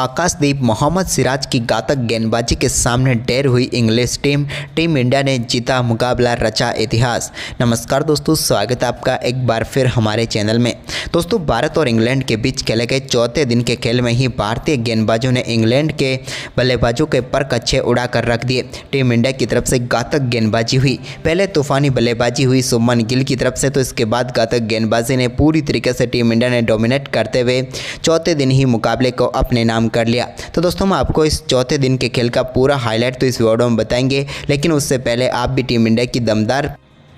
आकाशदीप मोहम्मद सिराज की घातक गेंदबाजी के सामने ढेर हुई इंग्लिश टीम इंडिया ने जीता मुकाबला, रचा इतिहास। नमस्कार दोस्तों, स्वागत है आपका एक बार फिर हमारे चैनल में। दोस्तों, भारत और इंग्लैंड के बीच खेले गए चौथे दिन के खेल में ही भारतीय गेंदबाजों ने इंग्लैंड के बल्लेबाजों के पर कच्छे उड़ा कर रख दिए। टीम इंडिया की तरफ से घातक गेंदबाजी हुई। पहले तूफानी बल्लेबाजी हुई शुभमन गिल की तरफ से, तो इसके बाद घातक गेंदबाजी ने पूरी तरीके से टीम इंडिया ने डोमिनेट करते हुए चौथे दिन ही मुकाबले को अपने नाम कर लिया। तो दोस्तों, हम आपको इस चौथे दिन के खेल का पूरा हाईलाइट तो इस वीडियो में बताएंगे, लेकिन उससे पहले आप भी टीम इंडिया की दमदार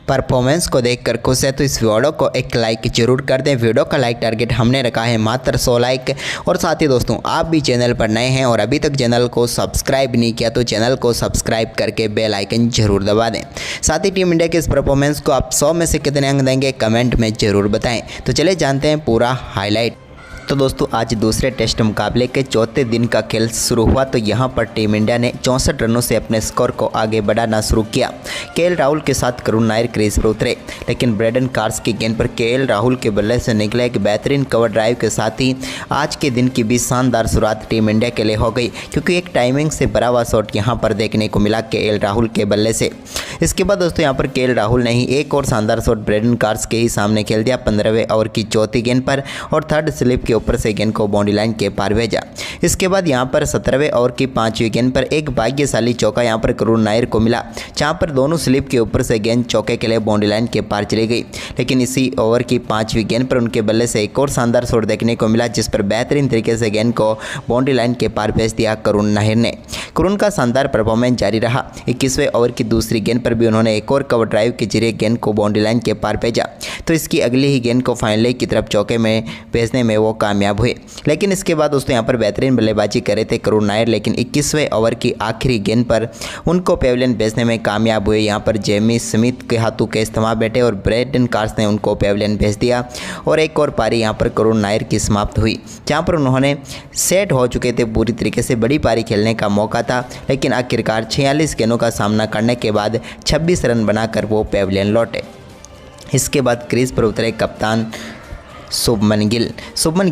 परफॉर्मेंस को देखकर खुश है तो इस वीडियो को एक लाइक जरूर कर दें। वीडियो का लाइक टारगेट हमने रखा है मात्र 100 लाइक। और साथ ही दोस्तों, आप भी चैनल पर नए हैं और अभी तक चैनल को सब्सक्राइब नहीं किया तो चैनल को सब्सक्राइब करके बेल आइकन जरूर दबा दें। साथ ही टीम इंडिया के इस परफॉर्मेंस को आप 100 में से कितने अंक देंगे कमेंट में जरूर बताएं। तो चलिए जानते हैं पूरा हाईलाइट। तो दोस्तों, आज दूसरे टेस्ट मुकाबले के चौथे दिन का खेल शुरू हुआ तो यहाँ पर टीम इंडिया ने 64 रनों से अपने स्कोर को आगे बढ़ाना शुरू किया। केएल राहुल के साथ करुण नायर क्रीज पर उतरे, लेकिन ब्रेडन कार्स की गेंद पर केएल राहुल के बल्ले से निकले एक बेहतरीन कवर ड्राइव के साथ ही आज के दिन की भी शानदार शुरुआत टीम इंडिया के लिए हो गई, क्योंकि एक टाइमिंग से भरा हुआ शॉट यहाँ पर देखने को मिला केएल राहुल के बल्ले से। इसके बाद दोस्तों, यहाँ पर केएल राहुल ने ही एक और शानदार शॉट ब्रेडन कार्स के ही सामने खेल दिया 15वें ओवर की चौथी गेंद पर और थर्ड स्लिप के ऊपर से गेंद को बाउंड्री लाइन के पार भेजा। इसके बाद यहाँ पर 17वें ओवर की 5वीं गेंद पर एक भाग्यशाली चौका यहाँ पर करुण नायर को मिला, जहाँ पर दोनों स्लिप के ऊपर से गेंद चौके के लिए बाउंड्री लाइन के पार चली गई। लेकिन इसी ओवर की 5वीं गेंद पर उनके बल्ले से एक और शानदार शॉट देखने को मिला, जिस पर बेहतरीन तरीके से गेंद को बाउंड्री लाइन के पार भेज दिया करुण नायर ने। करुण का शानदार परफॉर्मेंस जारी रहा। 21वें ओवर की दूसरी गेंद पर भी उन्होंने एक और कवर ड्राइव के जरिए गेंद को बाउंड्री लाइन के पार भेजा, तो इसकी अगली ही गेंद को फाइनल की तरफ चौके में भेजने में वो कामयाब हुए। लेकिन इसके बाद दोस्तों, यहाँ पर बेहतरीन बल्लेबाजी कर रहे थे करुण नायर, लेकिन 21वें ओवर की आखिरी गेंद पर उनको पेविलियन भेजने में कामयाब हुए। यहाँ पर जेमी स्मिथ के हाथों के इस्तेमाल बैठे और ब्रेडन कार्स ने उनको पेविलियन भेज दिया और एक और पारी यहाँ पर करुण नायर की समाप्त हुई, जहाँ पर उन्होंने सेट हो चुके थे पूरी तरीके से, बड़ी पारी खेलने का मौका था, लेकिन आखिरकार 46 गेंदों का सामना करने के बाद 26 रन बनाकर वो पेविलियन लौटे। इसके बाद क्रीज पर उतरे कप्तान शुभमन गिल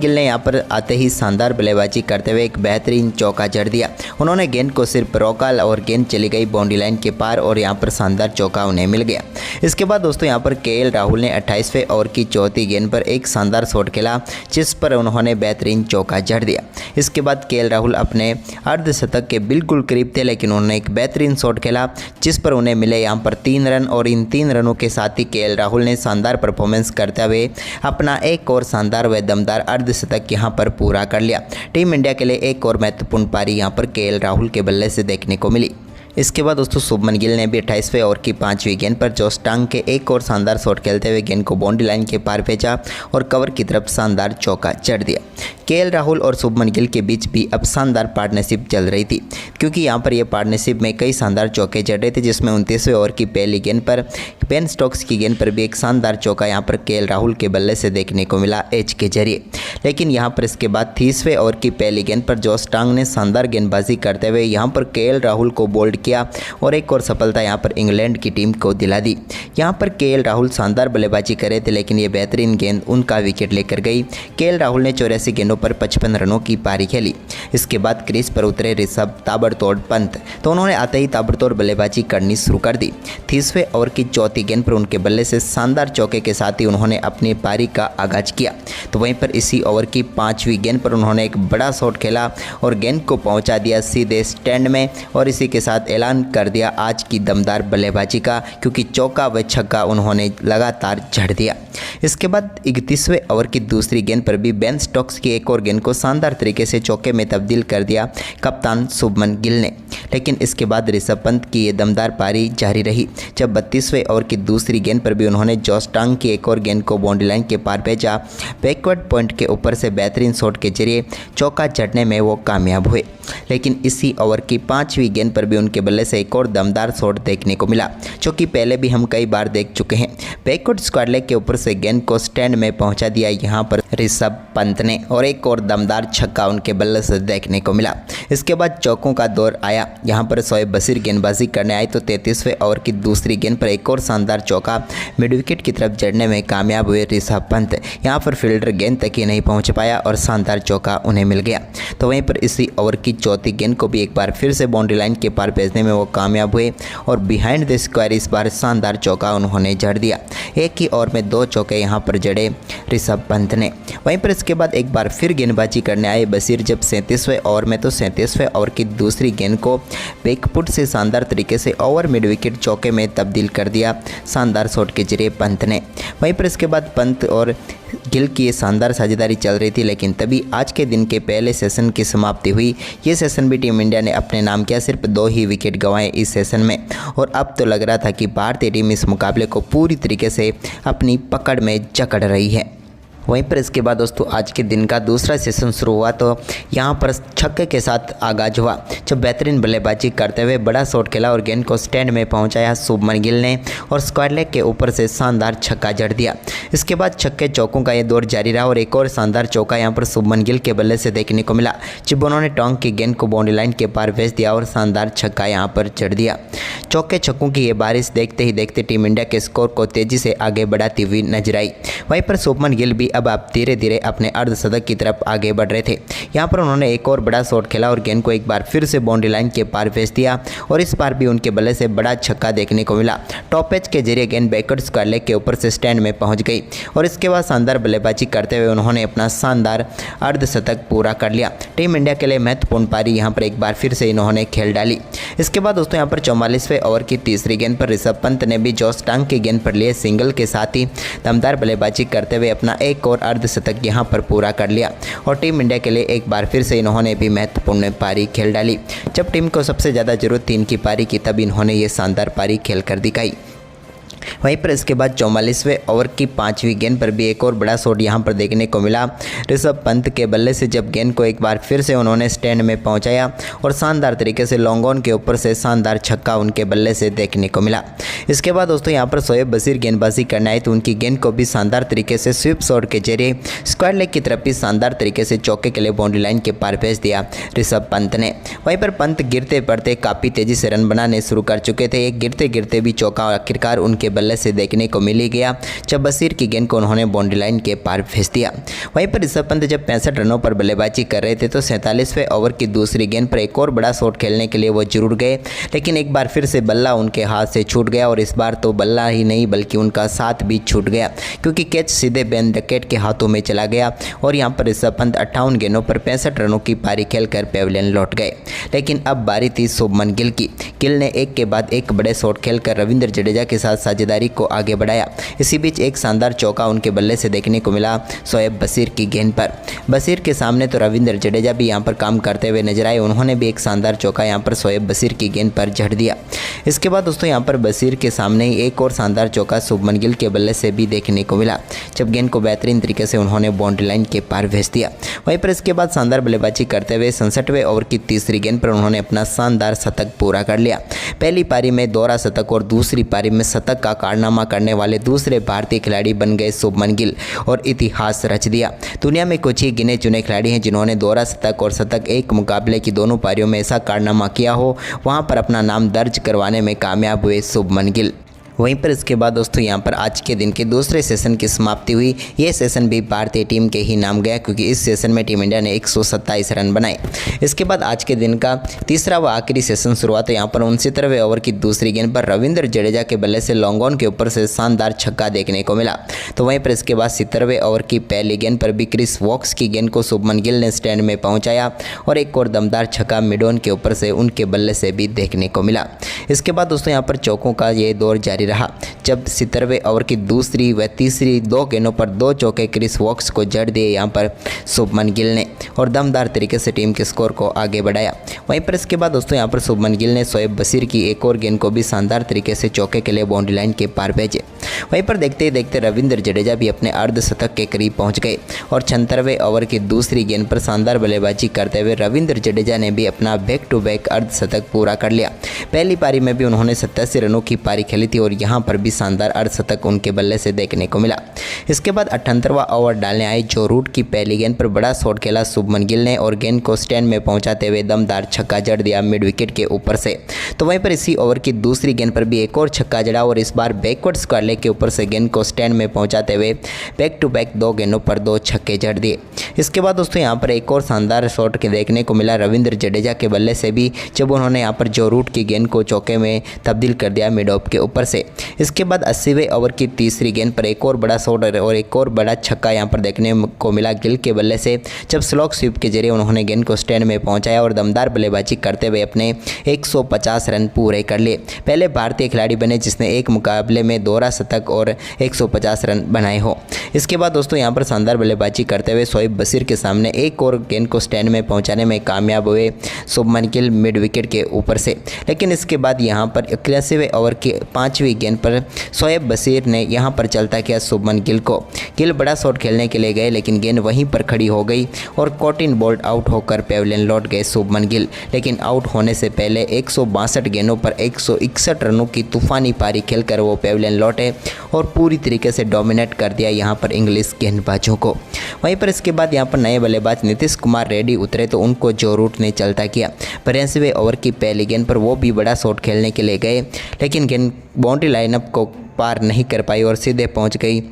ने यहाँ पर आते ही शानदार बल्लेबाजी करते हुए एक बेहतरीन चौका जड़ दिया। उन्होंने गेंद को सिर्फ रोका और गेंद चली गई बाउंड्री लाइन के पार और यहाँ पर शानदार चौका उन्हें मिल गया। इसके बाद दोस्तों, यहाँ पर केएल राहुल ने 28वें ओवर की चौथी गेंद पर एक शानदार शॉट खेला, जिस पर उन्होंने बेहतरीन चौका जड़ दिया। इसके बाद केएल राहुल अपने अर्धशतक के बिल्कुल करीब थे, लेकिन उन्होंने एक बेहतरीन शॉट खेला, जिस पर उन्हें मिले यहाँ पर 3 रन और इन 3 रनों के साथ ही केएल राहुल ने शानदार परफॉर्मेंस करते हुए अपना एक और शानदार व दमदार अर्धशतक यहां पर पूरा कर लिया। टीम इंडिया के लिए एक और महत्वपूर्ण पारी यहां पर केएल राहुल के बल्ले से देखने को मिली। इसके बाद दोस्तों, शुभमन गिल ने भी 28वें ओवर की 5वीं गेंद पर जोश टांग के एक और शानदार शॉट खेलते हुए गेंद को बाउंड्री लाइन के पार भेजा और कवर की तरफ शानदार चौका जड़ दिया। केएल राहुल और शुभमन गिल के बीच भी अब शानदार पार्टनरशिप चल रही थी, क्योंकि यहाँ पर यह पार्टनरशिप में कई शानदार चौके जड़ रहे थे, जिसमें 29वें ओवर की पहली गेंद पर बेन स्टोक्स की गेंद पर भी एक शानदार चौका यहाँ पर केएल राहुल के बल्ले से देखने को मिला एज के जरिए। लेकिन यहाँ पर इसके बाद 30वें ओवर की पहली गेंद पर जोश टांग ने शानदार गेंदबाजी करते हुए यहाँ पर केएल राहुल को बोल्ड किया और एक और सफलता यहाँ पर इंग्लैंड की टीम को दिला दी। यहाँ पर केएल राहुल शानदार बल्लेबाजी कर रहे थे, लेकिन ये बेहतरीन गेंद उनका विकेट लेकर गई। केएल राहुल ने 84 गेंदों पर 55 रनों की पारी खेली। इसके बाद क्रीज पर उतरे ऋषभ ताबड़तोड़ पंत, तो उन्होंने आते ही ताबड़तोड़ बल्लेबाजी करनी शुरू कर दी। 30वें ओवर की चौथी गेंद पर उनके बल्ले से शानदार चौके के साथ ही उन्होंने अपनी पारी का आगाज किया। तो वहीं पर इसी ओवर की 5वीं गेंद पर उन्होंने एक बड़ा शॉट खेला और गेंद को पहुंचा दिया सीधे स्टैंड में और इसी के साथ ऐलान कर दिया आज की दमदार बल्लेबाजी का, क्योंकि चौका व छक्का उन्होंने लगातार जड़ दिया। इसके बाद 31वें ओवर की दूसरी गेंद पर भी बेन स्टोक्स की एक और गेंद को शानदार तरीके से चौके में तब्दील कर दिया कप्तान शुभमन गिल ने। लेकिन इसके बाद ऋषभ पंत की ये दमदार पारी जारी रही, जब 32वें ओवर की दूसरी गेंद पर भी उन्होंने जोश टांग की एक और गेंद को बाउंड्री लाइन के पार भेजा। बैकवर्ड पॉइंट के ऊपर से बेहतरीन शॉट के जरिए चौका जड़ने में वो कामयाब हुए। लेकिन इसी ओवर की 5वीं गेंद पर भी उनके उनके बल्ले से एक और दमदार शॉट देखने को मिला, जो कि पहले भी हम कई बार देख चुके हैं। बैकवर्ड स्क्वायर लेग के ऊपर से गेंद को स्टैंड में पहुंचा दिया यहाँ पर ऋषभ पंत ने, और एक और दमदार छक्का उनके बल्ले से देखने को मिला। इसके बाद चौकों का दौर आया। यहाँ पर शोएब बशीर गेंदबाजी करने आए तो 33वें ओवर की दूसरी गेंद पर एक और शानदार चौका मिड विकेट की तरफ जड़ने में कामयाब हुए ऋषभ पंत। यहाँ पर फील्डर गेंद तक ही नहीं पहुँच पाया और शानदार चौका उन्हें मिल गया। तो वहीं पर इसी ओवर की चौथी गेंद को भी एक बार फिर से बाउंड्री लाइन के पार भेजने में वो कामयाब हुए और बिहाइंड द स्क्वायर इस बार शानदार चौका उन्होंने जड़ दिया। एक ही ओवर में 2 चौके यहाँ पर जड़े ऋषभ पंत ने। वहीं पर इसके बाद एक बार फिर गेंदबाजी करने आए बशीर जब 37वें ओवर में, तो 37वें ओवर की दूसरी गेंद को बैकफुट से शानदार तरीके से ओवर मिड विकेट चौके में तब्दील कर दिया शानदार शॉट के जरिए पंत ने। वहीं पर इसके बाद पंत और गिल की ये शानदार साझेदारी चल रही थी, लेकिन तभी आज के दिन के पहले सेशन की समाप्ति हुई। ये सेशन भी टीम इंडिया ने अपने नाम किया, सिर्फ 2 ही विकेट गंवाए इस सेशन में, और अब तो लग रहा था कि भारतीय टीम इस मुकाबले को पूरी तरीके से अपनी पकड़ में जकड़ रही है। वहीं पर इसके बाद दोस्तों आज के दिन का दूसरा सेशन शुरू हुआ, तो यहाँ पर छक्के के साथ आगाज हुआ जब बेहतरीन बल्लेबाजी करते हुए बड़ा शॉट खेला और गेंद को स्टैंड में पहुँचाया शुभमन गिल ने, और स्क्वायर लेग के ऊपर से शानदार छक्का जड़ दिया। इसके बाद छक्के चौकों का ये दौर जारी रहा और एक और शानदार चौका यहाँ पर शुभमन गिल के बल्ले से देखने को मिला, जब उन्होंने टोंग की गेंद को बाउंड्री लाइन के पार भेज दिया और शानदार छक्का यहाँ पर जड़ दिया। चौके छक्कों की ये बारिश देखते ही देखते टीम इंडिया के स्कोर को तेजी से आगे बढ़ाती हुई नजर आई। वहीं पर शुभमन गिल भी अब आप धीरे धीरे अपने अर्धशतक की तरफ आगे बढ़ रहे थे। यहाँ पर उन्होंने एक और बड़ा शॉट खेला और गेंद को एक बार फिर से बाउंड्री लाइन के पार भेज दिया, और इस बार भी उनके बल्ले से बड़ा छक्का देखने को मिला। टॉप एज के जरिए गेंद बैकवर्ड स्क्वायर लेग के ऊपर से स्टैंड में पहुंच गई, और इसके बाद शानदार बल्लेबाजी करते हुए उन्होंने अपना शानदार अर्धशतक पूरा कर लिया। टीम इंडिया के लिए महत्वपूर्ण पारी यहाँ पर एक बार फिर से इन्होंने खेल डाली। इसके बाद दोस्तों यहाँ पर 44वें ओवर की तीसरी गेंद पर ऋषभ पंत ने भी जॉस टांग की गेंद पर लिए सिंगल के साथ ही दमदार बल्लेबाजी करते हुए अपना एक और अर्धशतक यहाँ पर पूरा कर लिया, और टीम इंडिया के लिए एक बार फिर से इन्होंने भी महत्वपूर्ण पारी खेल डाली। जब टीम को सबसे ज़्यादा जरूरत थी इनकी पारी की, तब इन्होंने ये शानदार पारी खेल कर दिखाई। वहीं पर इसके बाद 44वें ओवर की 5वीं गेंद पर भी एक और बड़ा शॉट यहां पर देखने को मिला ऋषभ पंत के बल्ले से, जब गेंद को एक बार फिर से उन्होंने स्टैंड में पहुंचाया और शानदार तरीके से लॉन्ग ऑन के ऊपर से शानदार छक्का उनके बल्ले से देखने को मिला। इसके बाद दोस्तों यहां पर शोएब बशीर गेंदबाजी करने आए तो उनकी गेंद को भी शानदार तरीके से स्वीप शॉट के जरिए स्क्वायर लेग की तरफ भी शानदार तरीके से चौके के लिए बाउंड्री लाइन के पार भेज दिया ऋषभ पंत ने। वहीं पर पंत गिरते पड़ते काफ़ी तेज़ी से रन बनाने शुरू कर चुके थे। एक गिरते गिरते भी चौका आखिरकार उनके बल्ले से देखने को मिल गया, जब बशीर की गेंद को उन्होंने बाउंड्री लाइन के पार भेज दिया। वहीं पर ऋषभ पंत जब 65 रनों पर बल्लेबाजी कर रहे थे तो 47वें ओवर की दूसरी गेंद पर एक और बड़ा शॉट खेलने के लिए वो जरूर गए, लेकिन एक बार फिर से बल्ला उनके हाथ से छूट गया, और इस बार तो बल्ला ही नहीं बल्कि उनका साथ भी छूट गया, क्योंकि कैच सीधे बेन डकेट के हाथों में चला गया, और यहाँ पर ऋषभ पंत 58 गेंदों पर 65 रनों की पारी खेलकर पेविलियन लौट गए। लेकिन अब बारी थी शुभमन गिल की। गिल ने एक के बाद एक बड़े शॉट खेलकर रविंद्र जडेजा के साथ साझेदारी को आगे बढ़ाया। इसी बीच एक शानदार चौका उनके बल्ले से देखने को मिला शोएब बशीर की गेंद पर। बशीर के सामने तो रविंद्र जडेजा भी यहां पर काम करते हुए नजर आए, उन्होंने भी एक शानदार चौका यहां पर शोएब बशीर की गेंद पर जड़ दिया। इसके बाद दोस्तों यहां पर बशीर के सामने ही एक और शानदार चौका शुभमन गिल के बल्ले से भी देखने को मिला, जब गेंद को बेहतरीन तरीके से उन्होंने बाउंड्री लाइन के पार भेज दिया। वहीं पर इसके बाद शानदार बल्लेबाजी करते हुए 67वें ओवर की तीसरी गेंद पर उन्होंने अपना शानदार शतक पूरा कर लिया। पहली पारी में दोहरा शतक और दूसरी पारी में शतक का कारनामा करने वाले दूसरे भारतीय खिलाड़ी बन गए शुभमन गिल और इतिहास रच दिया। दुनिया में कुछ ही गिने चुने खिलाड़ी हैं जिन्होंने दोहरा शतक और शतक एक मुकाबले की दोनों पारियों में ऐसा कारनामा किया हो, वहां पर अपना नाम दर्ज करवाने में कामयाब हुए शुभमन गिल। वहीं पर इसके बाद दोस्तों यहाँ पर आज के दिन के दूसरे सेशन की समाप्ति हुई। ये सेशन भी भारतीय टीम के ही नाम गया, क्योंकि इस सेशन में टीम इंडिया ने 127 रन बनाए। इसके बाद आज के दिन का तीसरा व आखिरी सेशन शुरू हुआ, तो यहाँ पर 69वें ओवर की दूसरी गेंद पर रविंद्र जडेजा के बल्ले से लॉन्ग ऑन के ऊपर से शानदार छक्का देखने को मिला। तो वहीं पर इसके बाद 70वें ओवर की पहली गेंद पर भी क्रिस वॉक्स की गेंद को शुभमन गिल ने स्टैंड में पहुँचाया और एक और दमदार छक्का मिड ऑन के ऊपर से उनके बल्ले से भी देखने को मिला। इसके बाद दोस्तों यहाँ पर चौकों का ये दौर जारी जारी रहा, जब 70वें ओवर की दूसरी व तीसरी 2 गेंदों पर 2 चौके क्रिस वोक्स को जड़ दिए यहाँ पर शुभमन गिल ने और दमदार तरीके से टीम के स्कोर को आगे बढ़ाया। वहीं पर इसके बाद दोस्तों यहाँ पर शुभमन गिल ने शोएब बशीर की एक और गेंद को भी शानदार तरीके से चौके के लिए बाउंड्री लाइन के पार भेजे। वहीं पर देखते ही देखते रविंद्र जडेजा भी अपने अर्धशतक के करीब पहुंच गए और 76वें ओवर की दूसरी गेंद पर शानदार बल्लेबाजी करते हुए रविंद्र जडेजा ने भी अपना बैक टू बैक अर्धशतक पूरा कर लिया। पहली पारी में भी उन्होंने 87 रनों की पारी खेली थी और यहां पर भी शानदार अर्धशतक उनके बल्ले से देखने को मिला। इसके बाद 78वां ओवर डालने आए जो रूट की पहली गेंद पर बड़ा शॉट खेला शुभमन गिल ने और गेंद को स्टैंड में पहुंचाते हुए दमदार छक्का जड़ दिया मिड विकेट के ऊपर से। तो वहीं पर इसी ओवर की दूसरी गेंद पर भी एक और छक्का जड़ा और इस बार बैकवर्ड स्क्वायर लेग के ऊपर से गेंद को स्टैंड में पहुंचाते हुए बैक टू बैक 2 गेंदों पर 2 छक्के जड़ दिए। इसके बाद दोस्तों यहां पर एक और शानदार शॉट के देखने को मिला रविंद्र जडेजा के बल्ले से भी, जब उन्होंने यहां पर जो रूट की गेंद को चौके में तब्दील कर दिया मिड ऑफ के ऊपर से। इसके बाद 80वें ओवर की तीसरी गेंद पर एक और बड़ा शॉट और एक और बड़ा छक्का यहां पर देखने को मिला गिल के बल्ले से, जब स्लॉग स्वीप के जरिए उन्होंने गेंद को स्टैंड में पहुंचाया और दमदार बल्लेबाजी करते हुए अपने 150 रन पूरे कर लिए। पहले भारतीय खिलाड़ी बने जिसने एक मुकाबले में दोहरा शतक और 150 रन बनाए हो। इसके बाद दोस्तों यहां पर शानदार बल्लेबाजी करते हुए शोएब बशीर के सामने एक और गेंद को स्टैंड में पहुंचाने में कामयाब हुए शुभमन गिल मिड विकेट के ऊपर से। लेकिन इसके बाद यहां पर 81वें ओवर की 5वीं गेंद पर शोएब बशीर ने यहां पर चलता किया शुभमन गिल को। गिल बड़ा शॉट खेलने के लिए गए लेकिन गेंद वहीं पर खड़ी हो गई और कॉटिन बोल्ट आउट होकर पेविलियन लौट गए शुभमन गिल। लेकिन आउट होने से पहले 162 गेंदों पर 161 रनों की तूफानी पारी खेलकर वो पेविलियन लौटे और पूरी तरीके से डोमिनेट कर दिया यहाँ पर इंग्लिश गेंदबाजों को। वहीं पर इसके बाद यहाँ पर नए बल्लेबाज नीतीश कुमार रेड्डी उतरे तो उनको जो रूट ने चलता किया। 82वें ओवर की पहली गेंद पर वो भी बड़ा शॉट खेलने के लिए गए लेकिन गेंद बाउंड्री लाइनअप को पार नहीं कर पाई और सीधे पहुँच गई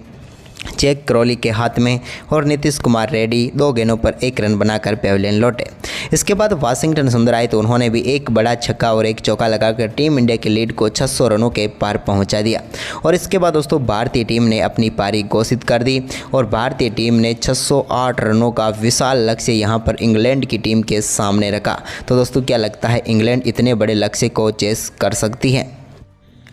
जैक क्रॉली के हाथ में और नीतीश कुमार रेड्डी 2 गेंदों पर 1 रन बनाकर पेविलियन लौटे। इसके बाद वाशिंगटन सुंदर आए तो उन्होंने भी एक बड़ा छक्का और एक चौका लगाकर टीम इंडिया की लीड को 600 रनों के पार पहुंचा दिया। और इसके बाद दोस्तों भारतीय टीम ने अपनी पारी घोषित कर दी और भारतीय टीम ने 608 रनों का विशाल लक्ष्य यहां पर इंग्लैंड की टीम के सामने रखा। तो दोस्तों क्या लगता है इंग्लैंड इतने बड़े लक्ष्य को चेस कर सकती है?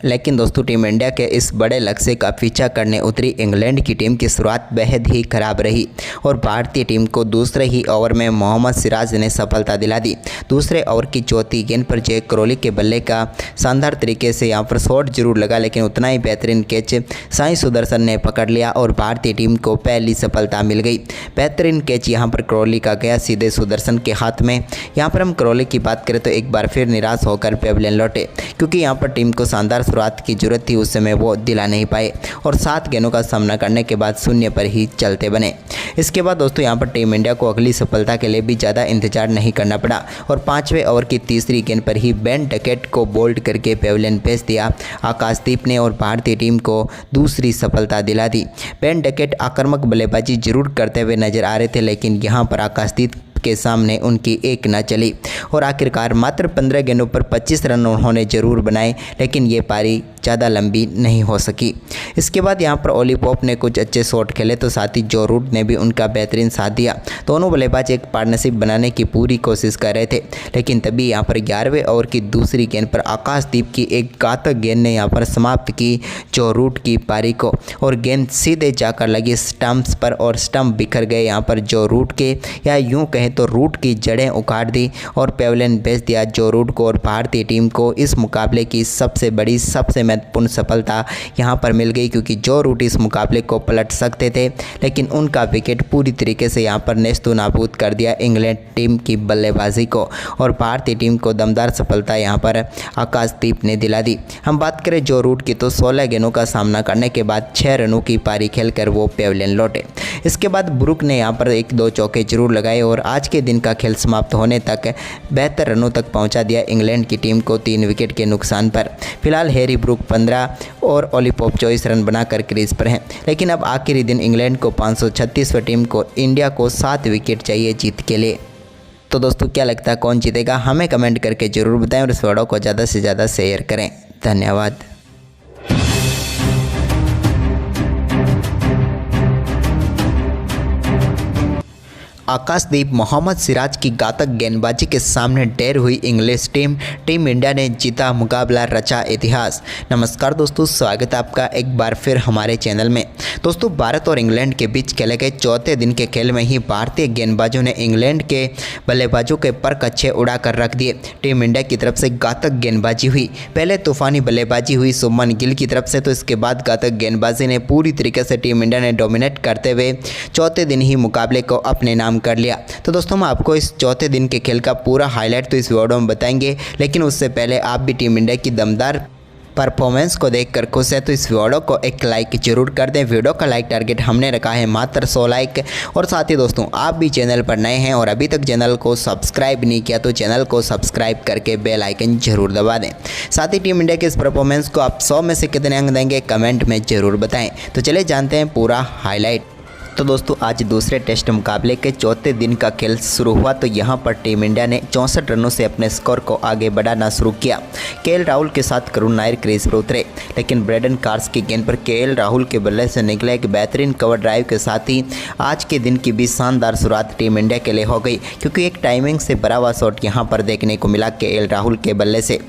लेकिन दोस्तों टीम इंडिया के इस बड़े लक्ष्य का पीछा करने उतरी इंग्लैंड की टीम की शुरुआत बेहद ही खराब रही और भारतीय टीम को दूसरे ही ओवर में मोहम्मद सिराज ने सफलता दिला दी। दूसरे ओवर की चौथी गेंद पर जैक क्रॉली के बल्ले का शानदार तरीके से यहां पर शॉट जरूर लगा लेकिन उतना ही बेहतरीन कैच साई सुदर्शन ने पकड़ लिया और भारतीय टीम को पहली सफलता मिल गई। बेहतरीन कैच यहां पर क्रॉली का गया सीधे सुदर्शन के हाथ में। यहां पर हम क्रॉली की बात करें तो एक बार फिर निराश होकर पेविलियन लौटे क्योंकि यहां पर टीम को शानदार शुरुआत की जरूरत थी, उस समय वो दिला नहीं पाए और 7 गेंदों का सामना करने के बाद 0 पर ही चलते बने। इसके बाद दोस्तों यहां पर टीम इंडिया को अगली सफलता के लिए भी ज़्यादा इंतजार नहीं करना पड़ा और 5वें ओवर की तीसरी गेंद पर ही बेन डकेट को बोल्ड करके पेविलियन भेज दिया आकाशदीप ने और भारतीय टीम को दूसरी सफलता दिला दी। बेन डकेट आक्रामक बल्लेबाजी जरूर करते हुए नजर आ रहे थे लेकिन यहां पर आकाशदीप के सामने उनकी एक न चली और आखिरकार मात्र 15 गेंदों पर 25 रन उन्होंने जरूर बनाए लेकिन ये पारी ज़्यादा लंबी नहीं हो सकी। इसके बाद यहाँ पर ओली पॉप ने कुछ अच्छे शॉट खेले तो साथ ही जो रूट ने भी उनका बेहतरीन साथ दिया। दोनों बल्लेबाज एक पार्टनरशिप बनाने की पूरी कोशिश कर रहे थे लेकिन तभी यहाँ पर 11वें ओवर की दूसरी गेंद पर आकाशदीप की एक घातक गेंद ने यहाँ पर समाप्त की जो रूट की पारी को और गेंद सीधे जाकर लगी स्टंप्स पर और स्टंप बिखर गए यहाँ पर जो रूट के, या यूँ कहें तो रूट की जड़ें उखाड़ दी और पेविलियन भेज दिया जो रूट को और भारतीय टीम को इस मुकाबले की सबसे बड़ी सबसे महत्वपूर्ण सफलता यहां पर मिल गई क्योंकि जो रूट इस मुकाबले को पलट सकते थे लेकिन उनका विकेट पूरी तरीके से यहां पर नेस्तु नाबूद कर दिया इंग्लैंड टीम की बल्लेबाजी को और भारतीय टीम को दमदार सफलता यहां पर आकाशदीप ने दिला दी। हम बात करें जो रूट की तो 16 गेंदों का सामना करने के बाद 6 रनों की पारी खेलकर वो पेविलियन लौटे। इसके बाद ब्रुक ने यहां पर 1-2 चौके जरूर लगाए और आज के दिन का खेल समाप्त होने तक 72 रनों तक पहुंचा दिया इंग्लैंड की टीम को 3 विकेट के नुकसान पर। फिलहाल हैरी ब्रुक 15 और ओली पॉप 24 रन बनाकर क्रीज पर हैं लेकिन अब आखिरी दिन इंग्लैंड को 536वें टीम को इंडिया को 7 विकेट चाहिए जीत के लिए। तो दोस्तों क्या लगता है कौन जीतेगा? हमें कमेंट करके ज़रूर बताएं और इस वीडियो को ज़्यादा से ज़्यादा शेयर करें। धन्यवाद। आकाशदीप मोहम्मद सिराज की घातक गेंदबाजी के सामने ढेर हुई इंग्लिश टीम इंडिया ने जीता मुकाबला, रचा इतिहास। नमस्कार दोस्तों, स्वागत है आपका एक बार फिर हमारे चैनल में। दोस्तों, भारत और इंग्लैंड के बीच खेले गए चौथे दिन के खेल में ही भारतीय गेंदबाजों ने इंग्लैंड के बल्लेबाजों के पर कच्छे उड़ा कर रख दिए। टीम इंडिया की तरफ से घातक गेंदबाजी हुई। पहले तूफानी बल्लेबाजी हुई शुभमन गिल की तरफ से, तो इसके बाद घातक गेंदबाजी ने पूरी तरीके से टीम इंडिया ने डोमिनेट करते हुए चौथे दिन ही मुकाबले को अपने नाम कर लिया। तो दोस्तों, हम आपको इस चौथे दिन के खेल का पूरा हाईलाइट तो इस वीडियो में बताएंगे, लेकिन उससे पहले आप भी टीम इंडिया की दमदार परफॉर्मेंस को देखकर खुश है तो इस वीडियो को एक लाइक जरूर कर दें। वीडियो का लाइक टारगेट हमने रखा है मात्र 100 लाइक। और साथ ही दोस्तों, आप भी चैनल पर नए हैं और अभी तक चैनल को सब्सक्राइब नहीं किया तो चैनल को सब्सक्राइब करके बेल आइकन जरूर दबा दें। साथ ही टीम इंडिया के इस परफॉर्मेंस को आप 100 में से कितने अंक देंगे कमेंट में ज़रूर बताएँ। तो चलिए जानते हैं पूरा हाईलाइट। तो दोस्तों, आज दूसरे टेस्ट मुकाबले के चौथे दिन का खेल शुरू हुआ तो यहां पर टीम इंडिया ने 64 रनों से अपने स्कोर को आगे बढ़ाना शुरू किया। केएल राहुल के साथ करुण नायर क्रीज पर उतरे, लेकिन ब्रेडन कार्स की गेंद पर केएल राहुल के बल्ले से निकले एक बेहतरीन कवर ड्राइव के साथ ही आज के दिन की भी शानदार शुरुआत टीम इंडिया के लिए हो गई, क्योंकि एक टाइमिंग से भरा हुआ शॉट यहाँ पर देखने को मिला केएल राहुल के बल्ले से।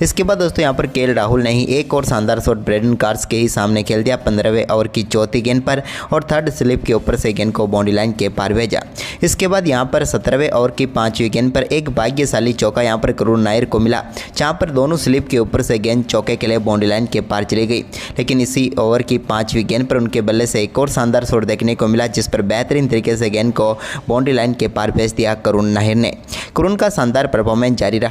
इसके बाद दोस्तों, यहाँ पर केएल राहुल ने ही एक और शानदार शॉट ब्रेडन कार्स के ही सामने खेल दिया 15वें ओवर की चौथी गेंद पर और थर्ड स्लिप के ऊपर से गेंद को बाउंड्री लाइन के पार भेजा। इसके बाद यहां पर 17वें ओवर की 5वीं गेंद पर एक भाग्यशाली चौका यहां पर करुण नायर को मिला, जहां पर दोनों स्लिप के ऊपर से गेंद चौके के लिए बाउंड्री लाइन के पार चली गई। लेकिन इसी ओवर की 5वीं गेंद पर उनके बल्ले से एक और शानदार शॉट देखने को मिला, जिस पर बेहतरीन तरीके से गेंद को बाउंड्री लाइन के पार भेज दिया करुण नायर ने। करुण का शानदार परफॉर्मेंस जारी रहा।